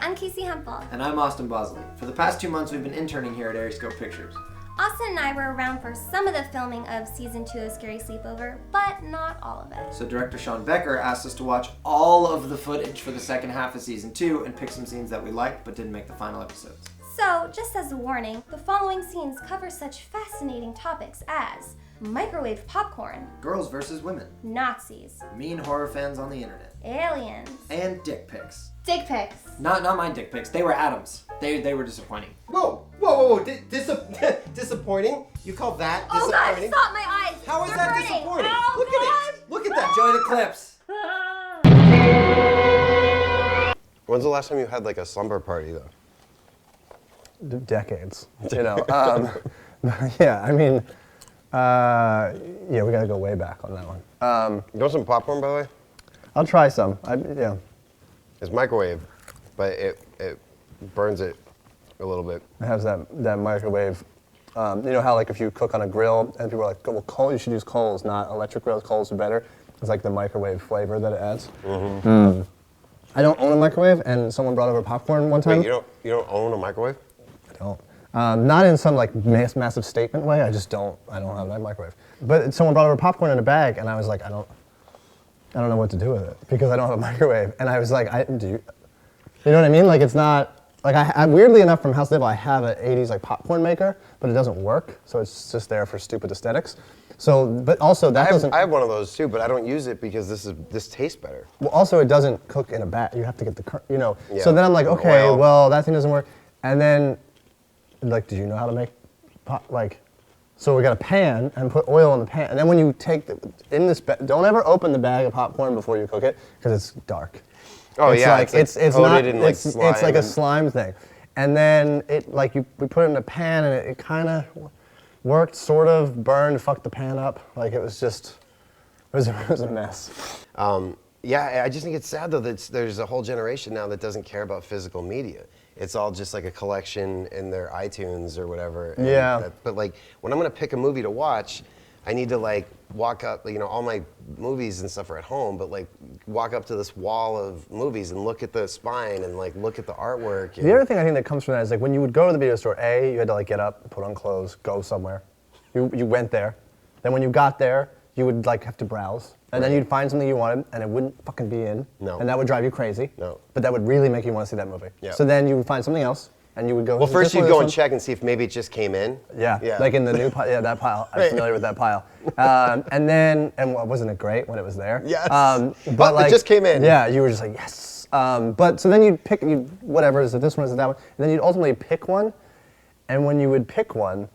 I'm Casey Hempel. And I'm Austin Bosley. For the past 2 months, we've been interning here at ArieScope Pictures. Austin and I were around for some of the filming of Season 2 of Scary Sleepover, but not all of it. So director Sean Becker asked us to watch all of the footage for the second half of Season 2 and pick some scenes that we liked but didn't make the final episodes. So, just as a warning, the following scenes cover such fascinating topics as microwave popcorn, Girls versus women, Nazis, mean horror fans on the internet, aliens, and dick pics. dick pics. Not my dick pics. They were Adam's. They were disappointing. Whoa. Disappointing? You call that Oh god, disappointing? stop my eyes! How is They're that burning. disappointing? Oh, Look god. at it. Look at that. Enjoy the clips. When's the last time you had like a slumber party though? Decades, you know. Yeah, I mean, yeah, we gotta go way back on that one. You want some popcorn, by the way? I'll try some. Yeah. It's microwave, but it burns it a little bit. It has that microwave. You know how like if you cook on a grill and people are like, well, coal, you should use coals, not electric grills. Coals are better. It's like the microwave flavor that it adds. Mm-hmm. I don't own a microwave, and someone brought over popcorn one time. Wait, you don't own a microwave? I don't. Not in some like massive statement way. I just don't. I don't have that microwave. But someone brought over popcorn in a bag, and I was like, I don't know what to do with it because I don't have a microwave. And I was like, you know what I mean? Like it's not. Like I weirdly enough from House Label, I have an 80s like popcorn maker, but it doesn't work, so it's just there for stupid aesthetics. So, but also that doesn't. I have one of those too, but I don't use it because this tastes better. Well, also it doesn't cook in a bag. You have to get the, you know. Yeah. So then I'm like, okay, Oil. well that thing doesn't work. And then, like, do you know how to make, so we got a pan and put oil in the pan, and then when you take don't ever open the bag of popcorn before you cook it because it's dark. Oh it's yeah, like, it's not, in, like, it's like a slime thing. And then we put it in a pan and it kind of worked, sort of, burned, fucked the pan up. Like it was just, it was a mess. Yeah, I just think it's sad though that there's a whole generation now that doesn't care about physical media. It's all just like a collection in their iTunes or whatever. Yeah. But like when I'm gonna pick a movie to watch, I need to like walk up, you know, all my movies and stuff are at home, but like walk up to this wall of movies and look at the spine and like look at the artwork. The other thing I think that comes from that is like when you would go to the video store, you had to like get up, put on clothes, go somewhere. You went there. Then when you got there, you would like have to browse. And then you'd find something you wanted and it wouldn't fucking be in. No. And that would drive you crazy. No. But that would really make you want to see that movie. Yeah. So then you would find something else and you would go. Well, first you'd go and check. check and see if maybe it just came in. Yeah, like in the new pile, yeah, that pile. I'm familiar with that pile. And wasn't it great when it was there? Yes. But like, it just came in. Yeah, you were just like, yes. But so then you'd pick, whatever, is it this one, is it that one? And then you'd ultimately pick one. And when you would pick one,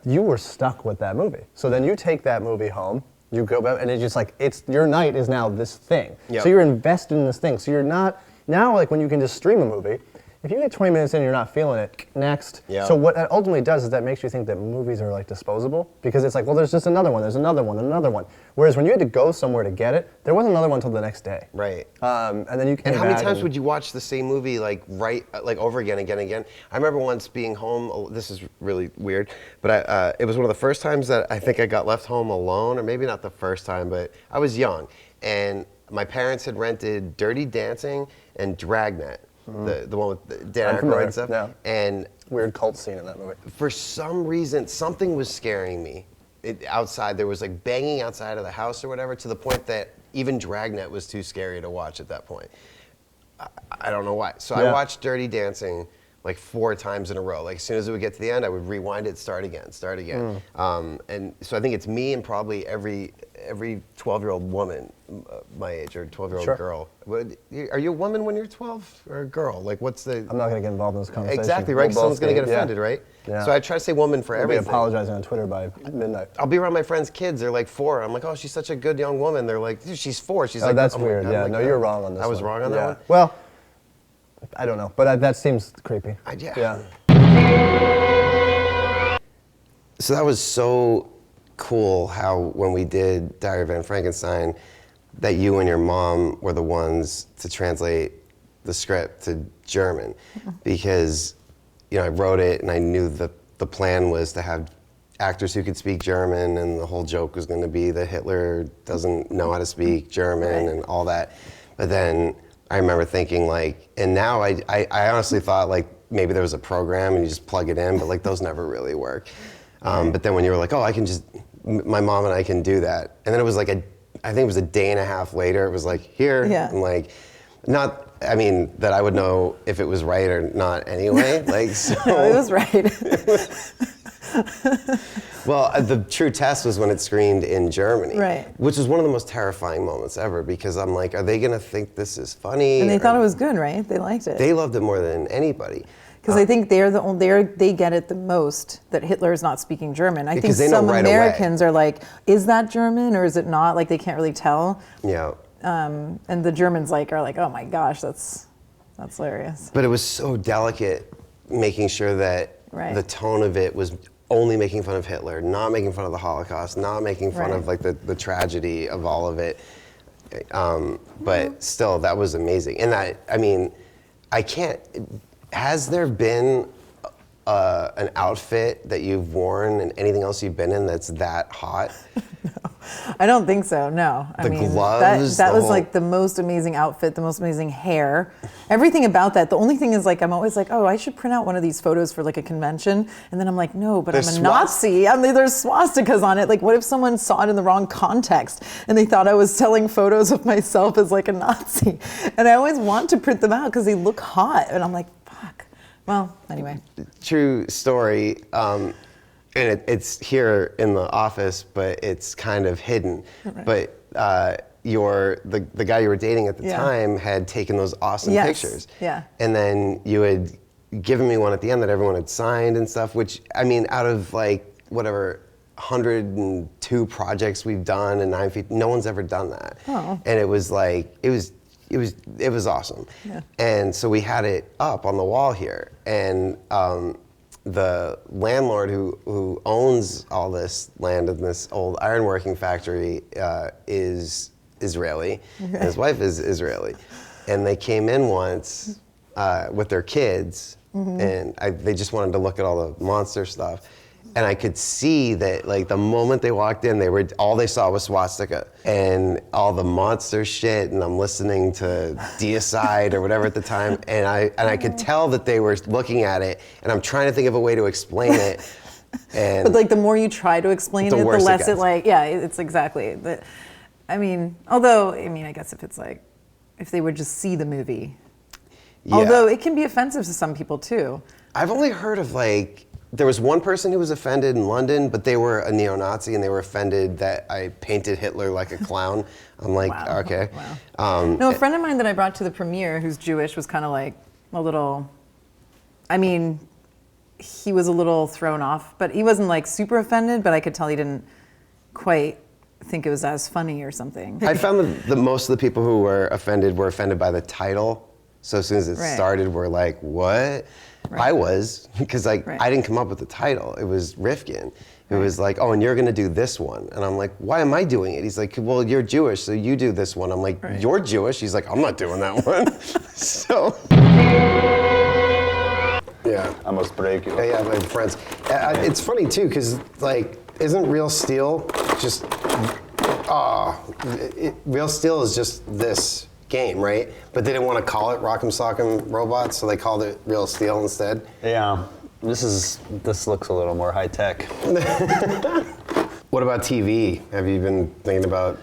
you were stuck with that movie. So then you take that movie home, you go back, and it's just like, your night is now this thing. Yep. So you're invested in this thing. So you're not, now like when you can just stream a movie, if you get 20 minutes in and you're not feeling it, next. Yeah. So what that ultimately does is that makes you think that movies are like disposable because it's like, well, there's just another one, there's another one, another one. Whereas when you had to go somewhere to get it, there wasn't another one until the next day. Right. And then you came And how many back times would you watch the same movie like over again, again, again? I remember once being home. This is really weird, but it was one of the first times that I think I got left home alone, or maybe not the first time, but I was young, and my parents had rented Dirty Dancing and Dragnet. The one with Dan Aykroyd and stuff. Yeah. And weird cult scene in that movie. for some reason, something was scaring me. Outside, there was like banging outside of the house or whatever, to the point that even Dragnet was too scary to watch at that point. I don't know why. So I watched Dirty Dancing like 4 times in a row. Like as soon as it would get to the end, I would rewind it, start again. And so I think it's me and probably every 12-year-old woman my age, or 12-year-old girl. Are you a woman when you're 12 or a girl? Like what's the... I'm not going to get involved in this conversation. Exactly, right? We'll Someone's going to both get offended, right? Yeah. So I try to say woman for I'll be everything. apologizing on Twitter by midnight. I'll be around my friends' kids. They're like 4. I'm like, oh, she's such a good young woman. They're like, dude, she's 4. She's like, that's oh my weird. God. Yeah, Like, no, you're wrong on this I was one. wrong on that one? Well, I don't know, but that seems creepy. Yeah. So that was so cool how when we did Diary of Anne Frankenstein, that you and your mom were the ones to translate the script to German, because I wrote it and I knew that the plan was to have actors who could speak German, and the whole joke was going to be that Hitler doesn't know how to speak German and all that. But then I remember thinking like, and now I honestly thought like maybe there was a program and you just plug it in, but like those never really work. But then when you were like, oh, my mom and I can do that. And then it was like I think it was a day and a half later, it was like, here, and like, that I would know if it was right or not anyway. Like, so. No, it was right. Well, the true test was when it screened in Germany. Right. Which was one of the most terrifying moments ever because I'm like, are they gonna think this is funny? And they thought it was good, right? They liked it. They loved it more than anybody. Because I think they get it the most that Hitler is not speaking German. I think Because they know some right Americans are like, is that German or is it not? Like they can't really tell. Yeah. And the Germans are like, oh my gosh, that's hilarious. But it was so delicate making sure that the tone of it was only making fun of Hitler, not making fun of the Holocaust, not making fun of like the tragedy of all of it. But still, that was amazing. And has there been an outfit that you've worn and anything else you've been in that's that hot? No, I don't think so. No, The gloves, that the was whole- like the most amazing outfit, the most amazing hair, everything about that. The only thing is like I'm always like, oh, I should print out one of these photos for like a convention, and then I'm like, no, but I'm a Nazi. I mean, there's swastikas on it. Like, what if someone saw it in the wrong context and they thought I was selling photos of myself as like a Nazi? And I always want to print them out because they look hot, and I'm like, fuck. Well, anyway. True story. And it's here in the office, but it's kind of hidden. Right. But the guy you were dating at the time had taken those awesome pictures. Yeah. And then you had given me one at the end that everyone had signed and stuff, which, I mean, out of like, whatever, 102 projects we've done in 9 feet, no one's ever done that. Oh. And it was like, it was awesome. Yeah. And so we had it up on the wall here. And the landlord who owns all this land in this old ironworking factory is Israeli, and his wife is Israeli. And they came in once with their kids, and they just wanted to look at all the monster stuff. And I could see that, like, the moment they walked in, all they saw was swastika and all the monster shit. And I'm listening to Deicide or whatever at the time, and I could tell that they were looking at it. And I'm trying to think of a way to explain it. And but like the more you try to explain it, the worse less it it like it's exactly. I guess if they would just see the movie. Yeah. Although it can be offensive to some people too. I've only heard of like. There was one person who was offended in London, but they were a neo-Nazi and they were offended that I painted Hitler like a clown. I'm like, Wow. okay. Wow. No, a friend of mine that I brought to the premiere who's Jewish was kind of like a little, he was a little thrown off, but he wasn't like super offended, but I could tell he didn't quite think it was as funny or something. I found that most of the people who were offended by the title. So as soon as it started, we're like, what? Right. I was, because I didn't come up with the title. It was Rifkin. It was like, oh, and you're going to do this one. And I'm like, why am I doing it? He's like, well, you're Jewish, so you do this one. I'm like, you're Jewish? He's like, I'm not doing that one. So, yeah. I must break you. Yeah, my friends. It's funny, too, because, like, isn't Real Steel just, Real Steel is just this game, right? But they didn't want to call it Rock'em Sock'em Robots, so they called it Real Steel instead. Yeah, this looks a little more high tech. What about TV? Have you been thinking about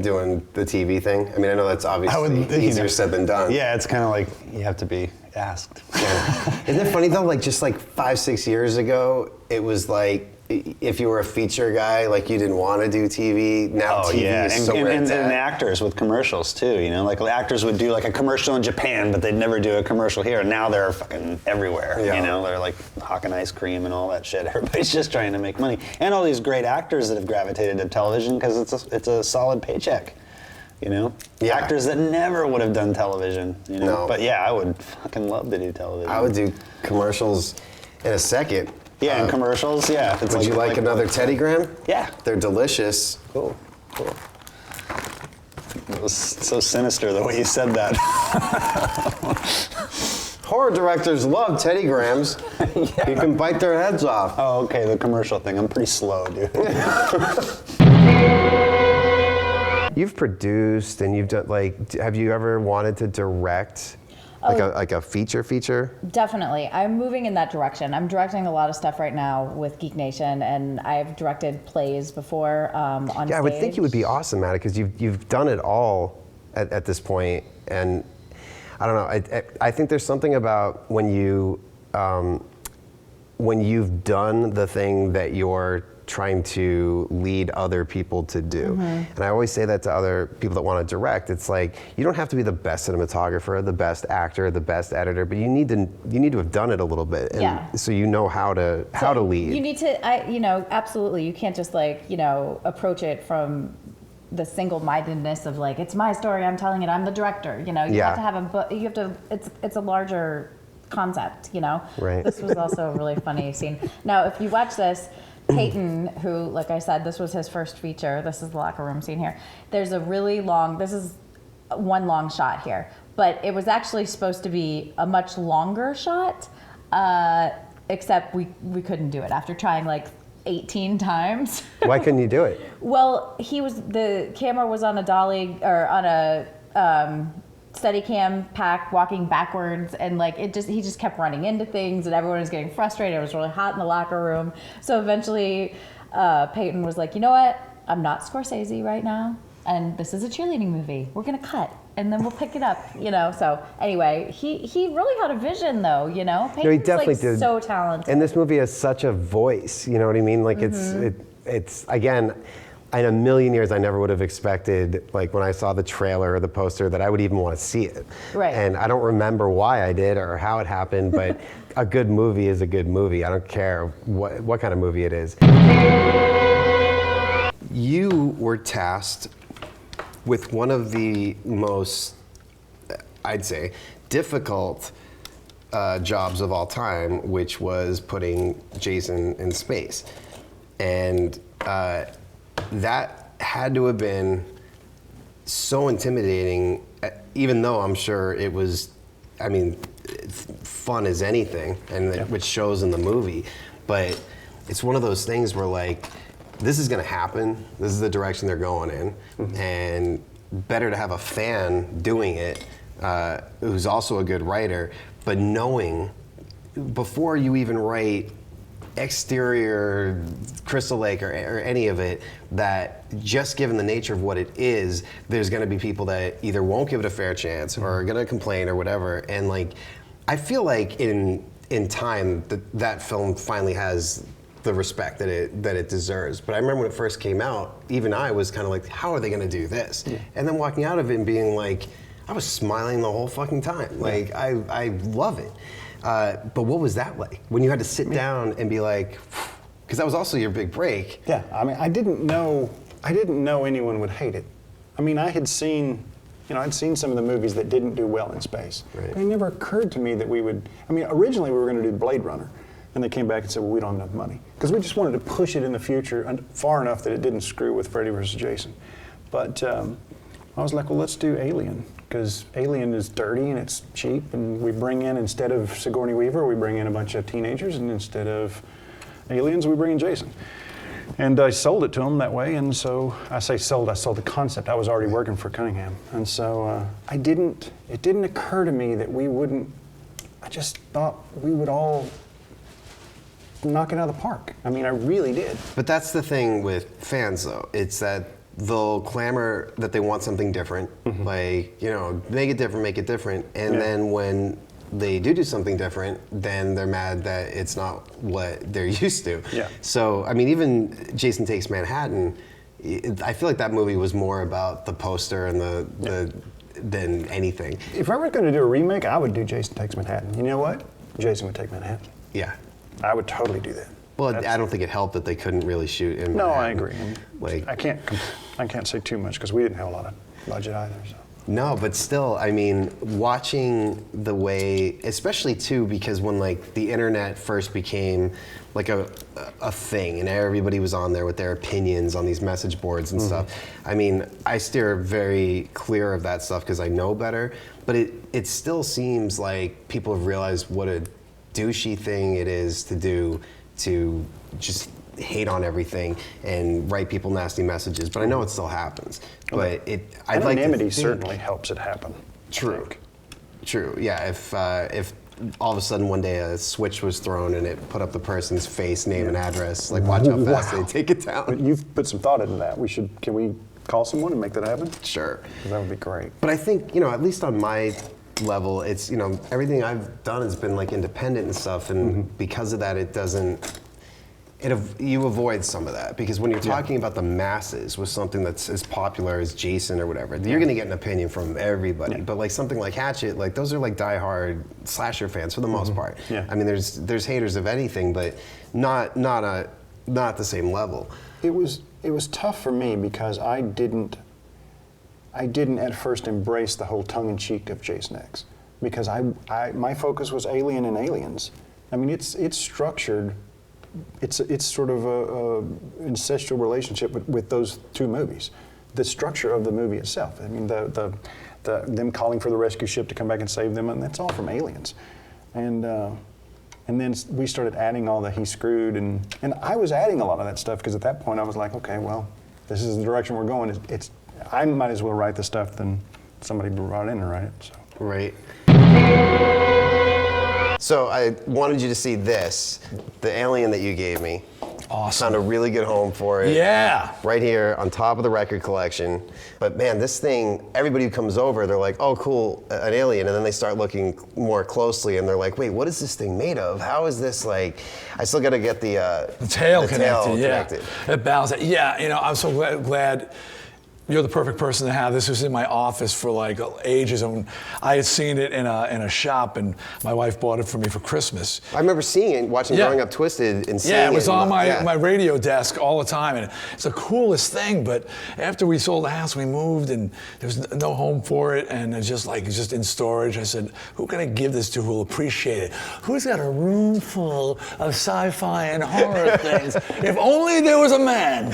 doing the TV thing? I mean, I know that's obviously easier said than done. Yeah, it's kind of like you have to be asked. Yeah. Isn't it funny though? Like just like 5-6 years ago, it was like if you were a feature guy, like you didn't want to do TV. Now TV is so where it's at. And actors with commercials too. You know, like actors would do like a commercial in Japan, but they'd never do a commercial here. And now they're fucking everywhere. Yeah. You know, they're like hawking ice cream and all that shit. Everybody's just trying to make money. And all these great actors that have gravitated to television because it's a solid paycheck. You know, actors that never would have done television. You know, but yeah, I would fucking love to do television. I would do commercials in a second. Yeah, and commercials, yeah. Would you like another Teddy Graham? Yeah. They're delicious. Cool. It was so sinister the way you said that. Horror directors love Teddy Grahams. Yeah. You can bite their heads off. Oh, okay, the commercial thing. I'm pretty slow, dude. You've produced and you've done have you ever wanted to direct like a feature? Definitely. I'm moving in that direction. I'm directing a lot of stuff right now with Geek Nation, and I've directed plays before on stage. Yeah, I would think you would be awesome at it because you've done it all at this point, and I don't know. I think there's something about when you've done the thing that you're trying to lead other people to do. And I always say that to other people that want to direct. It's like, you don't have to be the best cinematographer, the best actor, the best editor, but you need to have done it a little bit. And so you know how to lead. You need to, absolutely. You can't just approach it from the single-mindedness of it's my story, I'm telling it, I'm the director. You have to have it's a larger concept, Right. This was also a really funny scene. Now, if you watch this, Peyton, who, like I said, this was his first feature. This is the locker room scene here. There's a really long, this is one long shot here, but it was actually supposed to be a much longer shot, except we couldn't do it after trying 18 times. Why couldn't you do it? Well, the camera was on a dolly, or on a Steadicam pack, walking backwards, and he just kept running into things, and everyone was getting frustrated. It was really hot in the locker room. So eventually Peyton was like, you know what, I'm not Scorsese right now, and this is a cheerleading movie. We're gonna cut and then we'll pick it up, So anyway, he really had a vision though, Peyton's he definitely did. So talented. And this movie has such a voice, you know what I mean? It's again, in a million years, I never would have expected, when I saw the trailer or the poster, that I would even want to see it. Right. And I don't remember why I did or how it happened, but a good movie is a good movie. I don't care what kind of movie it is. You were tasked with one of the most, I'd say, difficult jobs of all time, which was putting Jason in space. And that had to have been so intimidating, even though I'm sure it was, fun as anything, and which shows in the movie. But it's one of those things where this is gonna happen, this is the direction they're going in, and better to have a fan doing it, who's also a good writer, but knowing before you even write exterior Crystal Lake or any of it, that just given the nature of what it is, there's going to be people that either won't give it a fair chance or are going to complain or whatever. And I feel like in time that film finally has the respect that it deserves. But I remember when it first came out, even I was kind of how are they going to do this? And then walking out of it and being I was smiling the whole fucking time. I love it. But what was that like when you had to sit down and be because that was also your big break. Yeah, I didn't know anyone would hate it. I had seen, I'd seen some of the movies that didn't do well in space. Right. But it never occurred to me that we would, originally we were going to do Blade Runner, and they came back and said, well, we don't have enough money. Because we just wanted to push it in the future far enough that it didn't screw with Freddy vs. Jason. But I was like, well, let's do Alien, because Alien is dirty and it's cheap, and we bring in, instead of Sigourney Weaver, we bring in a bunch of teenagers, and instead of aliens, we bring in Jason. And I sold it to them that way, and so I sold the concept. I was already working for Cunningham. And so it didn't occur to me that we wouldn't, I just thought we would all knock it out of the park. I really did. But that's the thing with fans, though. It's that they'll clamor that they want something different, make it different, and then when they do something different, then they're mad that it's not what they're used to. Yeah. So, even Jason Takes Manhattan, I feel like that movie was more about the poster and than anything. If I were going to do a remake, I would do Jason Takes Manhattan. You know what? Jason would take Manhattan. Yeah. I would totally do that. Well, I don't think it helped that they couldn't really shoot in No, Manhattan. I agree. I can't say too much because we didn't have a lot of budget either. So. No, but still, watching the way, especially too, because when the internet first became a thing and everybody was on there with their opinions on these message boards and stuff. I steer very clear of that stuff because I know better, but it still seems like people have realized what a douchey thing it is to do, to just hate on everything and write people nasty messages, but I know it still happens. But I'd like to Anonymity think, certainly helps it happen. True. True. Yeah. If all of a sudden one day a switch was thrown and it put up the person's face, name, and address, like watch how fast they take it down. But you've put some thought into that. Can we call someone and make that happen? Sure. That would be great. But I think, at least on my level, it's, everything I've done has been like independent and stuff, and because of that, you avoid some of that, because when you're talking about the masses with something that's as popular as Jason or whatever, you're going to get an opinion from everybody. But like something like Hatchet, like those are like diehard slasher fans for the most part. Yeah. I mean, there's haters of anything, but not at the same level. It was tough for me because I didn't at first embrace the whole tongue-in-cheek of Jason X, because my focus was Alien and Aliens. I mean, it's structured. It's sort of a incestual relationship with those two movies. The structure of the movie itself. I mean, them calling for the rescue ship to come back and save them, and that's all from Aliens. And then we started adding all the he screwed, and I was adding a lot of that stuff because at that point I was like, okay, well, this is the direction we're going. I might as well write the stuff than somebody brought in to write it. So. Right. So I wanted you to see this, the alien that you gave me. Awesome. Found a really good home for it. Yeah. Right here on top of the record collection. But man, this thing, everybody who comes over, they're like, oh cool, an alien. And then they start looking more closely and they're like, wait, what is this thing made of? How is this like, I still gotta get the tail connected. connected. It balances. Yeah, I'm so glad you're the perfect person to have. This was in my office for like ages, and I had seen it in a shop, and my wife bought it for me for Christmas. I remember seeing it, watching Growing Up Twisted, and seeing it. Yeah, it was on my radio desk all the time, and it's the coolest thing. But after we sold the house, we moved, and there was no home for it, and it's just in storage. I said, who can I give this to who'll appreciate it? Who's got a room full of sci-fi and horror things? If only there was a man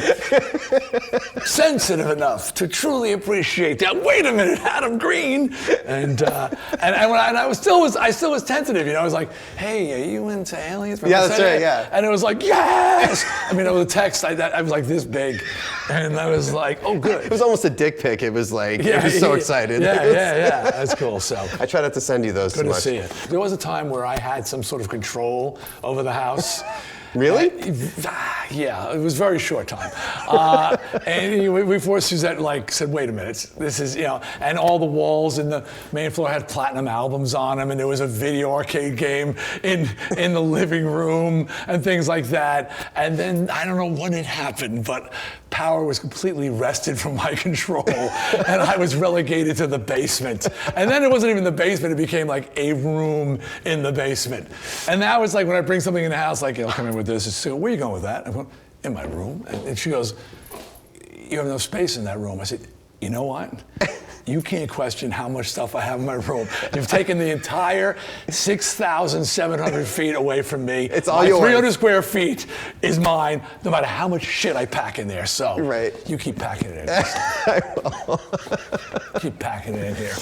sensitive enough to truly appreciate that. Wait a minute, Adam Green, and I still was tentative. I was like, hey, are you into aliens? Yeah, that's right. Yeah, and it was like, yes. I mean, it was a text. I was like this big, and I was like, oh, good. It was almost a dick pic. It was like, I was so excited. Yeah, that's cool. So I try not to send you those good too much. to see it. There was a time where I had some sort of control over the house. Really? Yeah, it was a very short time. And we forced Suzette, said, wait a minute, this is, and all the walls in the main floor had platinum albums on them, and there was a video arcade game in the living room and things like that. And then, I don't know when it happened, but power was completely wrested from my control, and I was relegated to the basement. And then it wasn't even the basement, it became like a room in the basement. And now it's like when I bring something in the house, like, come in with this, and she goes, where are you going with that? I went, in my room. And she goes, you have no space in that room. I said, you know what? You can't question how much stuff I have in my room. You've taken the entire 6,700 feet away from me. It's all yours. 300 square feet is mine, no matter how much shit I pack in there. So you keep packing it in. I will. Keep packing it in here.